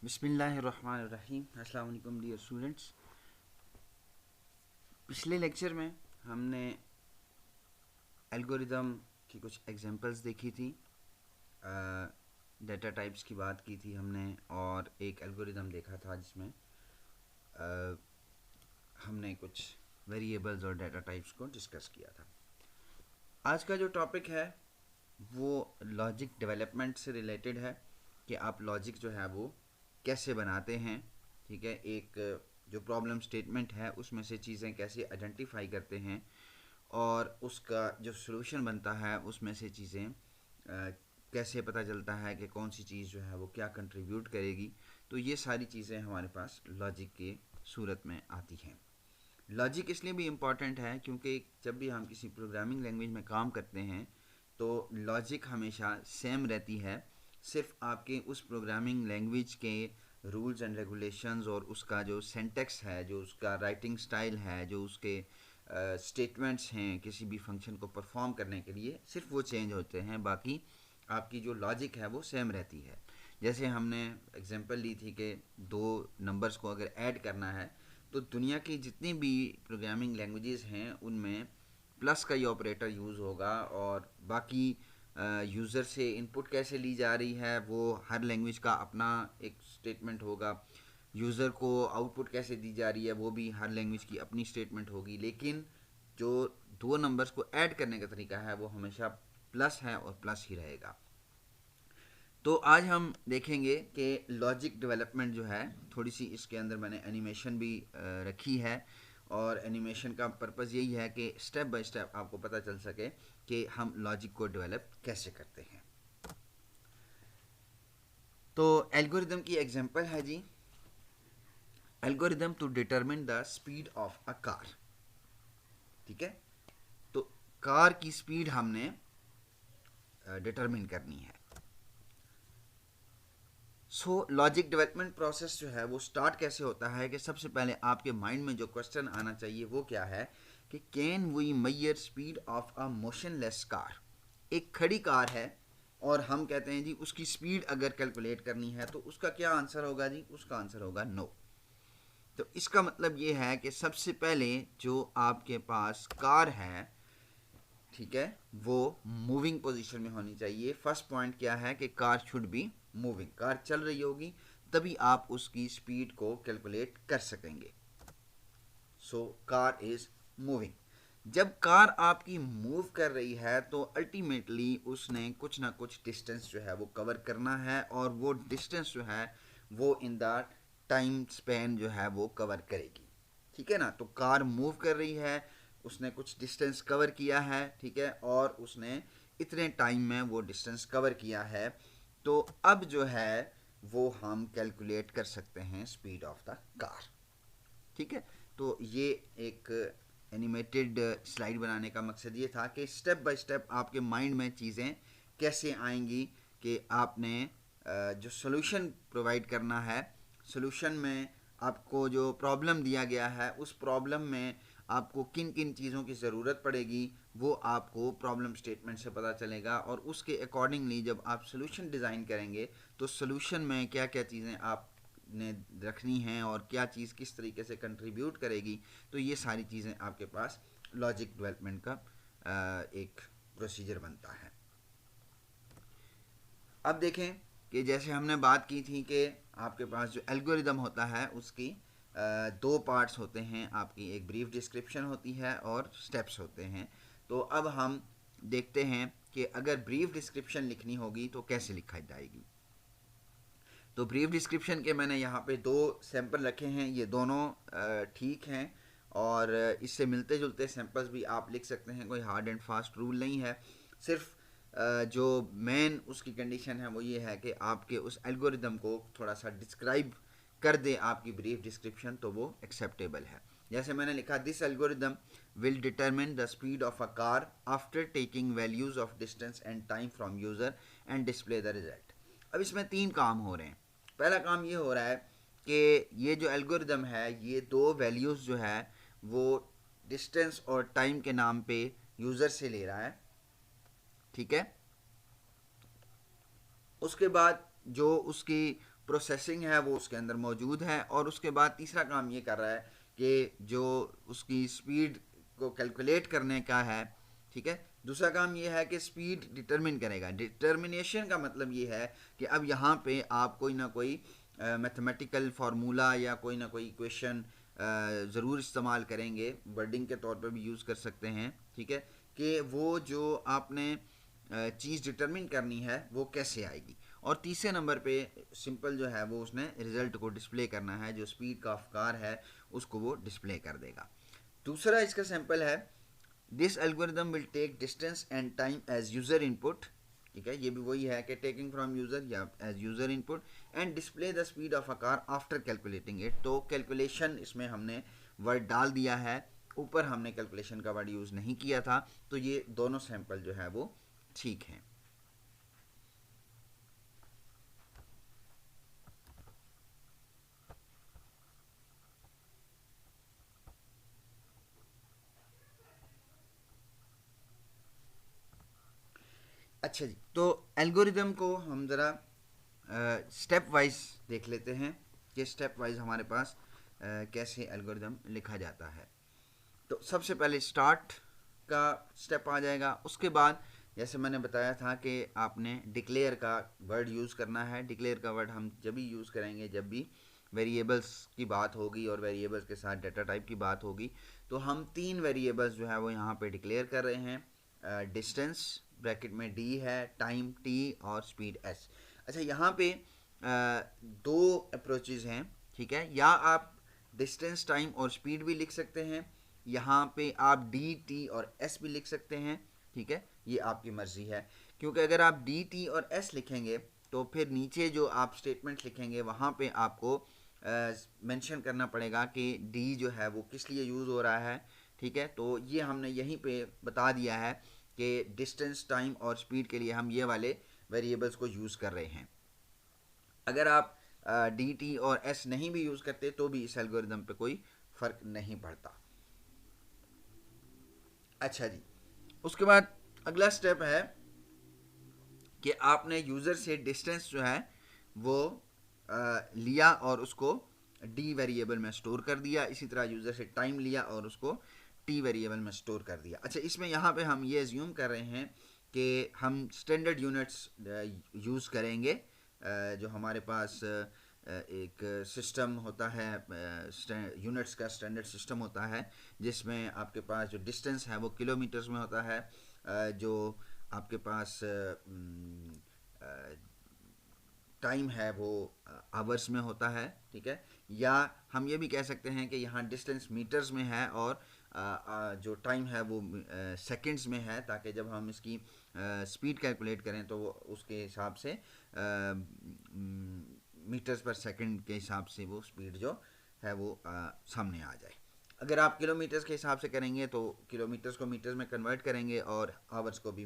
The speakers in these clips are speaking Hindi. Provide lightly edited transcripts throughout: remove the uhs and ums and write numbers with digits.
बिस्मिल्लाहिर्रहमानिर्रहीम। अस्सलाम वालेकुम डियर स्टूडेंट्स। पिछले लेक्चर में हमने एल्गोरिदम की कुछ एग्जांपल्स देखी थी, डेटा टाइप्स की बात की थी हमने, और एक एल्गोरिदम देखा था जिसमें हमने कुछ वेरिएबल्स और डेटा टाइप्स को डिस्कस किया था। आज का जो टॉपिक है वो लॉजिक डेवलपमेंट से रिलेटेड है कि आप लॉजिक जो है वो कैसे बनाते हैं। ठीक है, एक जो प्रॉब्लम स्टेटमेंट है उसमें से चीज़ें कैसे आइडेंटिफाई करते हैं और उसका जो सलूशन बनता है उसमें से चीज़ें कैसे पता चलता है कि कौन सी चीज़ जो है वो क्या कंट्रीब्यूट करेगी। तो ये सारी चीज़ें हमारे पास लॉजिक के सूरत में आती हैं। लॉजिक इसलिए भी इम्पॉर्टेंट है क्योंकि जब भी हम किसी प्रोग्रामिंग लैंग्वेज में काम करते हैं तो लॉजिक हमेशा सेम रहती है। सिर्फ आपके उस प्रोग्रामिंग लैंग्वेज के रूल्स एंड रेगुलेशंस और उसका जो सिंटैक्स है, जो उसका राइटिंग स्टाइल है, जो उसके स्टेटमेंट्स हैं किसी भी फंक्शन को परफॉर्म करने के लिए, सिर्फ वो चेंज होते हैं। बाकी आपकी जो लॉजिक है वो सेम रहती है। जैसे हमने एग्जांपल ली थी कि दो नंबर्स को अगर ऐड करना है तो दुनिया की जितनी भी प्रोग्रामिंग लैंग्वेजेस हैं उनमें प्लस का ये ऑपरेटर यूज़ होगा, और बाकी यूज़र से इनपुट कैसे ली जा रही है वो हर लैंग्वेज का अपना एक स्टेटमेंट होगा। यूज़र को आउटपुट कैसे दी जा रही है वो भी हर लैंग्वेज की अपनी स्टेटमेंट होगी। लेकिन जो दो नंबर्स को ऐड करने का तरीका है वो हमेशा प्लस है और प्लस ही रहेगा। तो आज हम देखेंगे कि लॉजिक डेवलपमेंट जो है, थोड़ी सी इसके अंदर मैंने एनिमेशन भी रखी है, और एनिमेशन का पर्पज़ यही है कि स्टेप बाय स्टेप आपको पता चल सके कि हम लॉजिक को डेवलप कैसे करते हैं। तो एल्गोरिदम की एग्जांपल है जी, algorithm to determine the speed of a car. ठीक है, तो कार की स्पीड हमने डिटरमिन करनी है। लॉजिक डेवलपमेंट प्रोसेस जो है वो स्टार्ट कैसे होता है कि सबसे पहले आपके माइंड में जो क्वेश्चन आना चाहिए वो क्या है कि can we measure speed of a motionless car. एक खड़ी कार है और हम कहते हैं जी उसकी स्पीड अगर कैलकुलेट करनी है तो उसका क्या आंसर होगा जी? उसका आंसर होगा नो। तो इसका मतलब ये है कि सबसे पहले जो आपके पास कार है, ठीक है, वो मूविंग पोजीशन में होनी चाहिए। फर्स्ट पॉइंट क्या है कि car should be moving, car चल रही होगी तभी आप उसकी स्पीड को कैलकुलेट कर सकेंगे। So car is moving. जब कार आपकी मूव कर रही है तो अल्टीमेटली उसने कुछ ना कुछ डिस्टेंस जो है वो कवर करना है, और वो डिस्टेंस जो है वो इन द टाइम स्पैन जो है वो कवर करेगी। ठीक है ना, तो कार मूव कर रही है, उसने कुछ डिस्टेंस कवर किया है, ठीक है, और उसने इतने टाइम में वो डिस्टेंस कवर किया है। तो अब जो है वो हम कैलकुलेट कर सकते हैं स्पीड ऑफ द कार। ठीक है, तो ये एक एनिमेटेड स्लाइड बनाने का मकसद ये था कि स्टेप बाय स्टेप आपके माइंड में चीज़ें कैसे आएंगी कि आपने जो सॉल्यूशन प्रोवाइड करना है, सॉल्यूशन में आपको जो प्रॉब्लम दिया गया है उस प्रॉब्लम में आपको किन किन चीज़ों की ज़रूरत पड़ेगी वो आपको प्रॉब्लम स्टेटमेंट से पता चलेगा, और उसके अकॉर्डिंगली जब आप सॉल्यूशन डिज़ाइन करेंगे तो सॉल्यूशन में क्या क्या चीज़ें आप ने रखनी है और क्या चीज़ किस तरीके से कंट्रीब्यूट करेगी। तो ये सारी चीज़ें आपके पास लॉजिक डेवलपमेंट का एक प्रोसीजर बनता है। अब देखें कि जैसे हमने बात की थी कि आपके पास जो एल्गोरिदम होता है उसकी दो पार्ट्स होते हैं, आपकी एक ब्रीफ डिस्क्रिप्शन होती है और स्टेप्स होते हैं। तो अब हम देखते हैं कि अगर ब्रीफ डिस्क्रिप्शन लिखनी होगी तो कैसे लिखा जाएगी। तो ब्रीफ डिस्क्रिप्शन के मैंने यहाँ पे दो सैंपल रखे हैं, ये दोनों ठीक हैं, और इससे मिलते जुलते सैंपल्स भी आप लिख सकते हैं, कोई हार्ड एंड फास्ट रूल नहीं है। सिर्फ जो मेन उसकी कंडीशन है वो ये है कि आपके उस एल्गोरिदम को थोड़ा सा डिस्क्राइब कर दे आपकी ब्रीफ डिस्क्रिप्शन, तो वो एक्सेप्टेबल है। जैसे मैंने लिखा, this algorithm will determine the speed of a car after taking values of distance and time from user and display the result. अब इसमें तीन काम हो रहे हैं। पहला काम ये हो रहा है कि ये जो एल्गोरिदम है ये दो वैल्यूज़ जो है वो डिस्टेंस और टाइम के नाम पे यूज़र से ले रहा है। ठीक है, उसके बाद जो उसकी प्रोसेसिंग है वो उसके अंदर मौजूद है, और उसके बाद तीसरा काम ये कर रहा है कि जो उसकी स्पीड को कैलकुलेट करने का है, ठीक है। दूसरा काम ये है कि स्पीड डिटरमिन करेगा। डिटर्मिनेशन का मतलब ये है कि अब यहाँ पे आप कोई ना कोई मैथमेटिकल फार्मूला या कोई ना कोई इक्वेशन ज़रूर इस्तेमाल करेंगे, वर्डिंग के तौर पे भी यूज़ कर सकते हैं, ठीक है, कि वो जो आपने चीज़ डिटरमिन करनी है वो कैसे आएगी। और तीसरे नंबर पे सिंपल जो है वो उसने रिज़ल्ट को डिस्प्ले करना है, जो स्पीड का अफकार है उसको वो डिस्प्ले कर देगा। दूसरा इसका सैंपल है, this algorithm will take distance and time as user input, ठीक है, ये भी वही है कि टेकिंग फ्रॉम यूज़र या as user input, and display the speed of a car after calculating it. तो कैलकुलेशन इसमें हमने वर्ड डाल दिया है, ऊपर हमने कैलकुलेशन का वर्ड यूज़ नहीं किया था, तो ये दोनों सैंपल जो है वो ठीक हैं। अच्छा जी, तो एल्गोरिदम को हम ज़रा स्टेप वाइज देख लेते हैं कि स्टेप वाइज हमारे पास कैसे एल्गोरिदम लिखा जाता है। तो सबसे पहले स्टार्ट का स्टेप आ जाएगा। उसके बाद जैसे मैंने बताया था कि आपने डिक्लेयर का वर्ड यूज़ करना है। डिक्लेयर का वर्ड हम जब भी यूज़ करेंगे जब भी वेरिएबल्स की बात होगी और वेरिएबल्स के साथ डाटा टाइप की बात होगी। तो हम 3 वेरिएबल्स जो है वो यहाँ पे डिक्लेयर कर रहे हैं, डिस्टेंस ब्रैकेट में डी है, टाइम टी और स्पीड एस। अच्छा, यहाँ पे दो अप्रोचेज़ हैं, ठीक है। या आप डिस्टेंस, टाइम और स्पीड भी लिख सकते हैं, यहाँ पे आप डी टी और एस भी लिख सकते हैं, ठीक है, ये आपकी मर्ज़ी है। क्योंकि अगर आप डी टी और एस लिखेंगे तो फिर नीचे जो आप स्टेटमेंट लिखेंगे वहाँ पे आपको मेंशन करना पड़ेगा कि डी जो है वो किस लिए यूज़ हो रहा है, ठीक है। तो ये हमने यहीं पे बता दिया है कि डिस्टेंस, टाइम और स्पीड के लिए हम ये वाले वेरिएबल्स को यूज़ कर रहे हैं। अगर आप डी टी और एस नहीं भी यूज़ करते तो भी इस एल्गोरिदम पे कोई फ़र्क नहीं पड़ता। अच्छा जी, उसके बाद अगला स्टेप है कि आपने यूज़र से डिस्टेंस जो है वो लिया और उसको डी वेरिएबल में स्टोर कर दिया। इसी तरह यूज़र से टाइम लिया और उसको टी वेरिएबल में स्टोर कर दिया। अच्छा, इसमें यहाँ पे हम ये एज्यूम कर रहे हैं कि हम स्टैंडर्ड यूनिट्स यूज़ करेंगे। जो हमारे पास एक सिस्टम होता है, यूनिट्स का स्टैंडर्ड सिस्टम होता है, जिसमें आपके पास जो डिस्टेंस है वो किलोमीटर्स में होता है, जो आपके पास टाइम है वो आवर्स में होता है, ठीक है। या हम ये भी कह सकते हैं कि यहाँ डिस्टेंस मीटर्स में है और जो टाइम है वो सेकंड्स में है, ताकि जब हम इसकी स्पीड कैलकुलेट करें तो वो उसके हिसाब से मीटर्स पर सेकंड के हिसाब से वो स्पीड जो है वो सामने आ जाए। अगर आप किलोमीटर्स के हिसाब से करेंगे तो किलोमीटर्स को मीटर्स में कन्वर्ट करेंगे और आवर्स को भी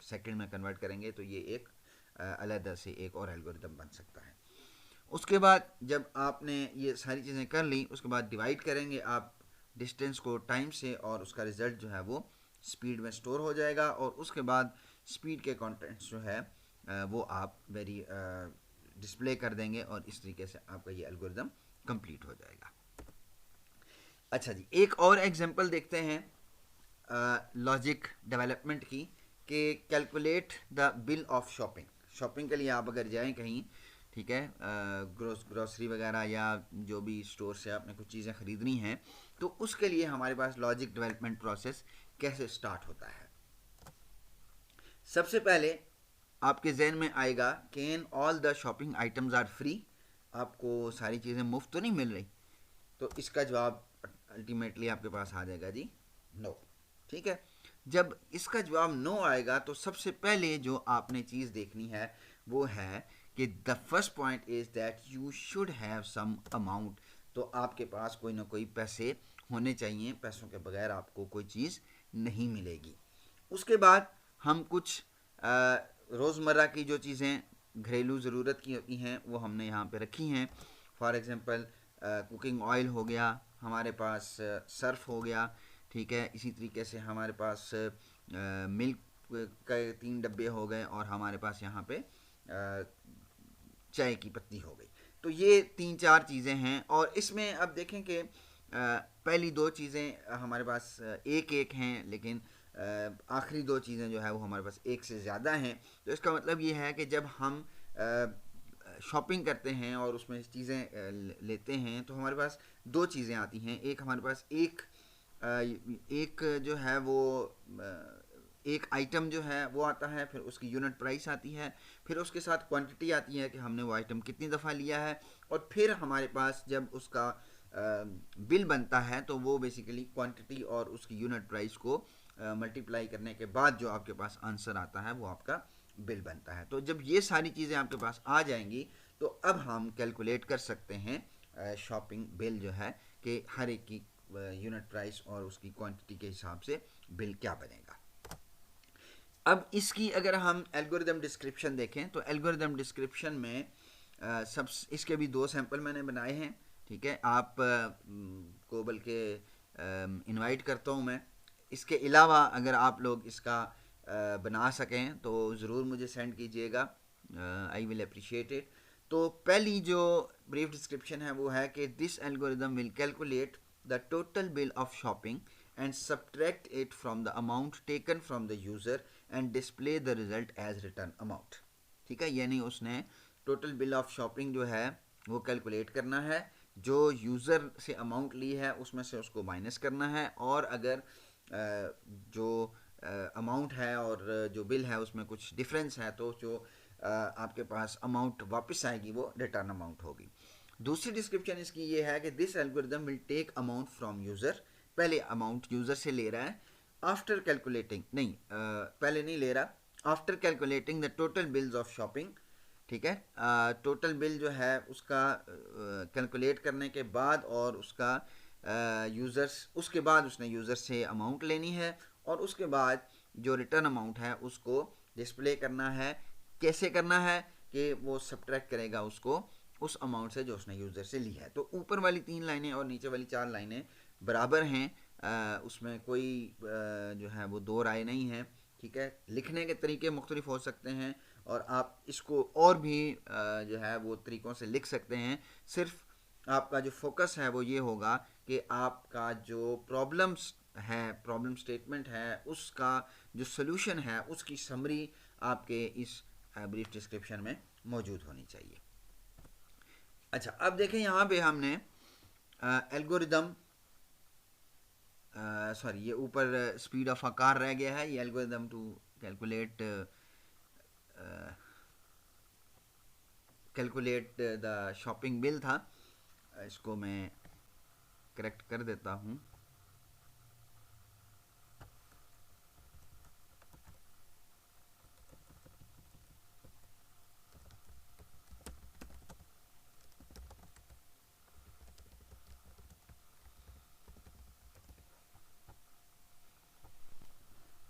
सेकंड में कन्वर्ट करेंगे, तो ये एक अलग से एक और एल्गोरिदम बन सकता है। उसके बाद जब आपने ये सारी चीज़ें कर ली, उसके बाद डिवाइड करेंगे आप डिस्टेंस को टाइम से और उसका रिज़ल्ट जो है वो स्पीड में स्टोर हो जाएगा, और उसके बाद स्पीड के कंटेंट्स जो है वो आप डिस्प्ले कर देंगे और इस तरीके से आपका ये एल्गोरिदम कंप्लीट हो जाएगा। अच्छा जी, एक और एग्जांपल देखते हैं लॉजिक डेवलपमेंट की, कि calculate the bill of shopping. Shopping के लिए आप अगर जाएं कहीं, ठीक है, ग्रोसरी वगैरह या जो भी स्टोर से आपने कुछ चीज़ें ख़रीदनी हैं, तो उसके लिए हमारे पास लॉजिक डेवलपमेंट प्रोसेस कैसे स्टार्ट होता है। सबसे पहले आपके जहन में आएगा, can all the shopping items are free. आपको सारी चीज़ें मुफ्त तो नहीं मिल रही। तो इसका जवाब अल्टीमेटली आपके पास आ जाएगा जी, नो, ठीक है। जब इसका जवाब नो आएगा तो सबसे पहले जो आपने चीज़ देखनी है वो है कि the first point is that you should have some amount. तो आपके पास कोई ना कोई पैसे होने चाहिए, पैसों के बगैर आपको कोई चीज़ नहीं मिलेगी। उसके बाद हम कुछ रोज़मर्रा की जो चीज़ें घरेलू ज़रूरत की होती हैं वो हमने यहाँ पे रखी हैं। फॉर एग्ज़ाम्पल कुकिंग ऑयल हो गया, हमारे पास सर्फ हो गया, ठीक है। इसी तरीके से हमारे पास मिल्क के 3 डब्बे हो गए, और हमारे पास यहाँ पे चाय की पत्ती हो गई। तो ये 3-4 चीज़ें हैं, और इसमें अब देखें कि पहली 2 चीज़ें हमारे पास एक एक हैं, लेकिन आखिरी 2 चीज़ें जो है वो हमारे पास एक से ज़्यादा हैं। तो इसका मतलब ये है कि जब हम शॉपिंग करते हैं और उसमें चीज़ें लेते हैं तो हमारे पास 2 चीज़ें आती हैं। एक हमारे पास एक जो है वो एक आइटम जो है वो आता है, फिर उसकी यूनिट प्राइस आती है, फिर उसके साथ क्वांटिटी आती है कि हमने वो आइटम कितनी दफ़ा लिया है, और फिर हमारे पास जब उसका बिल बनता है तो वो बेसिकली क्वांटिटी और उसकी यूनिट प्राइस को मल्टीप्लाई करने के बाद जो आपके पास आंसर आता है वो आपका बिल बनता है। तो जब ये सारी चीज़ें आपके पास आ जाएंगी तो अब हम कैलकुलेट कर सकते हैं शॉपिंग बिल जो है कि हर एक की यूनिट प्राइस और उसकी क्वांटिटी के हिसाब से बिल क्या बनेगा। अब इसकी अगर हम एल्गोरिदम डिस्क्रिप्शन देखें तो एल्गोरिदम डिस्क्रिप्शन में सब इसके भी 2 सैंपल मैंने बनाए हैं, ठीक है। आप को बल्कि इनवाइट करता हूँ मैं, इसके अलावा अगर आप लोग इसका बना सकें तो ज़रूर मुझे सेंड कीजिएगा, आई विल अप्रिशिएट इट। तो पहली जो ब्रीफ डिस्क्रिप्शन है वो है कि this algorithm will calculate the total bill of shopping and subtract it from the amount taken from the user and display the result as return amount। ठीक है, यानी उसने टोटल बिल ऑफ शॉपिंग जो है वो कैलकुलेट करना है, जो यूज़र से अमाउंट ली है उसमें से उसको माइनस करना है, और अगर जो अमाउंट है और जो बिल है उसमें कुछ डिफरेंस है तो जो आपके पास अमाउंट वापस आएगी वो रिटर्न अमाउंट होगी। दूसरी डिस्क्रिप्शन इसकी ये है कि this algorithm will take amount from user, पहले अमाउंट यूज़र से ले रहा है, आफ्टर कैलकुलेटिंग नहीं, पहले नहीं ले रहा, after calculating the total bills of shopping, ठीक है। टोटल बिल जो है उसका कैलकुलेट करने के बाद और उसका यूज़र्स, उसके बाद उसने यूज़र से अमाउंट लेनी है और उसके बाद जो रिटर्न अमाउंट है उसको डिस्प्ले करना है। कैसे करना है कि वो सब्ट्रैक्ट करेगा उसको उस अमाउंट से जो उसने यूज़र से ली है। तो ऊपर वाली 3 लाइनें और नीचे वाली 4 लाइनें बराबर हैं, उसमें कोई जो है वो 2 राय नहीं है, ठीक है। लिखने के तरीके मुख्तलिफ हो सकते हैं और आप इसको और भी जो है वो तरीक़ों से लिख सकते हैं। सिर्फ आपका जो फोकस है वो ये होगा कि आपका जो प्रॉब्लम्स है, प्रॉब्लम स्टेटमेंट है, उसका जो सोल्यूशन है उसकी समरी आपके इस ब्रीफ डिस्क्रिप्शन में मौजूद होनी चाहिए। अच्छा, अब देखें यहाँ पे हमने एल्गोरिदम, सॉरी ये ऊपर स्पीड ऑफ अ कार रह गया है, ये algorithm to calculate the shopping bill था, इसको मैं करेक्ट कर देता हूँ।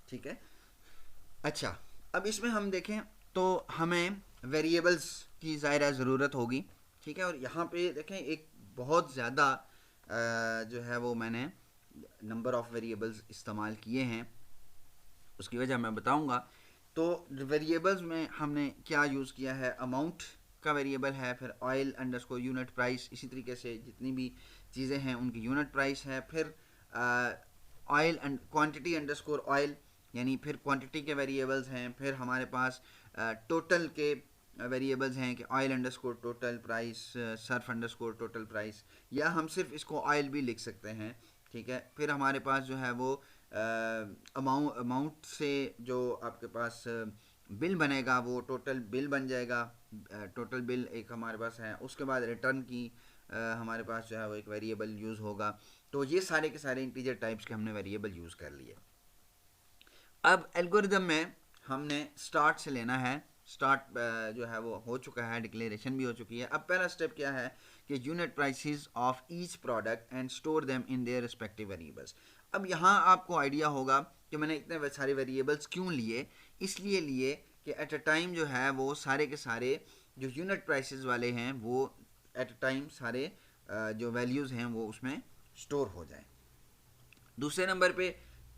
ठीक है। अच्छा, अब इसमें हम देखें तो हमें वेरिएबल्स की ज़ाहिर ज़रूरत होगी, ठीक है। और यहाँ पे देखें एक बहुत ज़्यादा जो है वो मैंने नंबर ऑफ़ वेरिएबल्स इस्तेमाल किए हैं, उसकी वजह मैं बताऊंगा। तो वेरिएबल्स में हमने क्या यूज़ किया है, अमाउंट का वेरिएबल है, फिर ऑयल अंडरस्कोर यूनिट प्राइस, इसी तरीके से जितनी भी चीज़ें हैं उनकी यूनिट प्राइस है, फिर oil and quantity underscore oil, यानी फिर क्वांटिटी के वेरिएबल्स हैं, फिर हमारे पास टोटल के वेरिएबल्स हैं कि oil underscore total price, Surf underscore total price, या हम सिर्फ इसको ऑयल भी लिख सकते हैं, ठीक है। फिर हमारे पास जो है वो अमाउंट से जो आपके पास बिल बनेगा वो टोटल बिल बन जाएगा, टोटल बिल एक हमारे पास है। उसके बाद रिटर्न की हमारे पास जो है वो एक वेरिएबल यूज़ होगा। तो ये सारे के सारे इंटीजर टाइप्स के हमने वेरिएबल यूज़ कर लिए। अब एल्गोरिदम में हमने स्टार्ट से लेना है, स्टार्ट जो है वो हो चुका है, डिक्लेरेशन भी हो चुकी है। अब पहला स्टेप क्या है कि unit prices of each product and store them in their respective variables. अब यहाँ आपको आइडिया होगा कि मैंने इतने सारे वेरिएबल्स क्यों लिए। इसलिए लिए कि एट अ टाइम जो है वो सारे के सारे जो यूनिट प्राइसेस वाले हैं वो एट अ टाइम सारे जो वैल्यूज़ हैं वो उसमें स्टोर हो जाए। दूसरे नंबर पे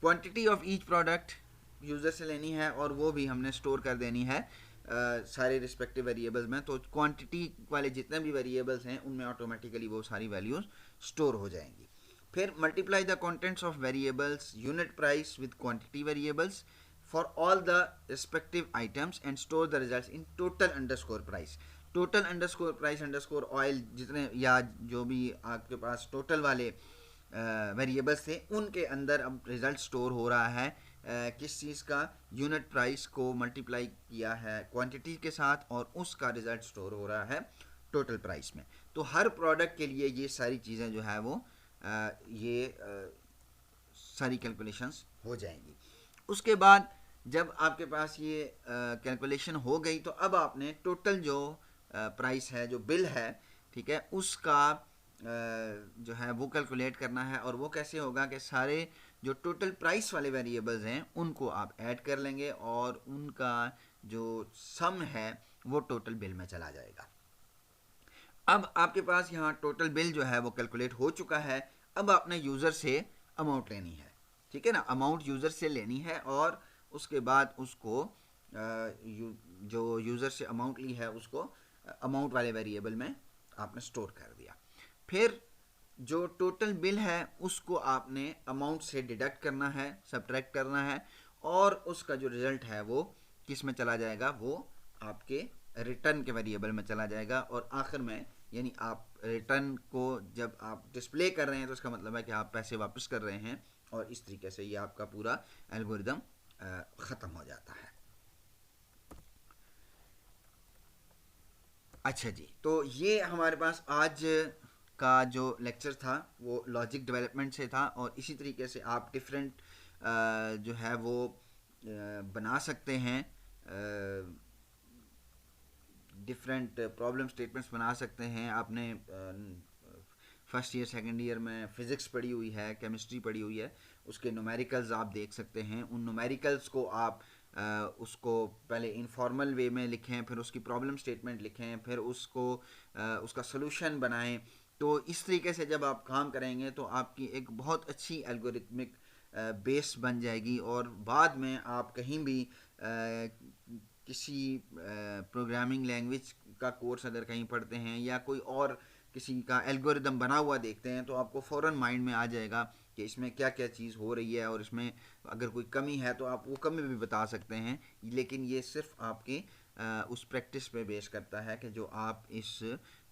quantity of each product user से लेनी है और वो भी हमने स्टोर कर देनी है सारे रिस्पेक्टिव वेरिएबल्स में, तो क्वांटिटी वाले जितने भी वेरिएबल्स हैं उनमें ऑटोमेटिकली वो सारी वैल्यूज स्टोर हो जाएंगी। फिर multiply the contents of variables unit price with quantity variables for all the respective items and store the results in total underscore price. Total underscore price underscore oil जितने या जो भी आपके पास टोटल वाले वेरिएबल्स थे उनके अंदर अब रिजल्ट स्टोर हो रहा है किस चीज़ का, यूनिट प्राइस को मल्टीप्लाई किया है क्वांटिटी के साथ और उसका रिजल्ट स्टोर हो रहा है टोटल प्राइस में। तो हर प्रोडक्ट के लिए ये सारी चीज़ें जो है वो सारी कैलकुलेशंस हो जाएंगी। उसके बाद जब आपके पास ये कैलकुलेशन हो गई तो अब आपने टोटल जो प्राइस है, जो बिल है, ठीक है, उसका जो है वो कैलकुलेट करना है। और वो कैसे होगा कि सारे जो टोटल प्राइस वाले वेरिएबल्स हैं उनको आप ऐड कर लेंगे और उनका जो सम है वो टोटल बिल में चला जाएगा। अब आपके पास यहाँ टोटल बिल जो है वो कैलकुलेट हो चुका है। अब आपने यूज़र से अमाउंट लेनी है, ठीक है ना, अमाउंट यूज़र से लेनी है और उसके बाद उसको जो यूज़र से अमाउंट ली है उसको अमाउंट वाले वेरिएबल में आपने स्टोर कर दिया। फिर जो टोटल बिल है उसको आपने अमाउंट से डिडक्ट करना है, सब्ट्रैक्ट करना है और उसका जो रिजल्ट है वो किस में चला जाएगा, वो आपके रिटर्न के वेरिएबल में चला जाएगा। और आखिर में यानी आप रिटर्न को जब आप डिस्प्ले कर रहे हैं तो इसका मतलब है कि आप पैसे वापस कर रहे हैं और इस तरीके से ये आपका पूरा एल्गोरिदम ख़त्म हो जाता है। अच्छा जी, तो ये हमारे पास आज का जो लेक्चर था वो लॉजिक डेवलपमेंट से था और इसी तरीके से आप डिफरेंट जो है वो बना सकते हैं, डिफरेंट प्रॉब्लम स्टेटमेंट्स बना सकते हैं। आपने फर्स्ट ईयर सेकेंड ईयर में फ़िज़िक्स पढ़ी हुई है, केमिस्ट्री पढ़ी हुई है, उसके न्यूमेरिकल्स आप देख सकते हैं। उन न्यूमेरिकल्स को आप उसको पहले इनफॉर्मल वे में लिखें, फिर उसकी प्रॉब्लम स्टेटमेंट लिखें, फिर उसको उसका सलूशन बनाएं। तो इस तरीके से जब आप काम करेंगे तो आपकी एक बहुत अच्छी एल्गोरिथमिक बेस बन जाएगी और बाद में आप कहीं भी किसी प्रोग्रामिंग लैंग्वेज का कोर्स अगर कहीं पढ़ते हैं या कोई और किसी का एल्गोरिदम बना हुआ देखते हैं तो आपको फ़ौरन माइंड में आ जाएगा कि इसमें क्या क्या चीज़ हो रही है और इसमें अगर कोई कमी है तो आप वो कमी भी बता सकते हैं। लेकिन ये सिर्फ आपके उस प्रैक्टिस पे बेस करता है कि जो आप इस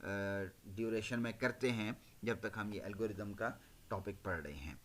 ड्यूरेशन में करते हैं जब तक हम ये एल्गोरिदम का टॉपिक पढ़ रहे हैं।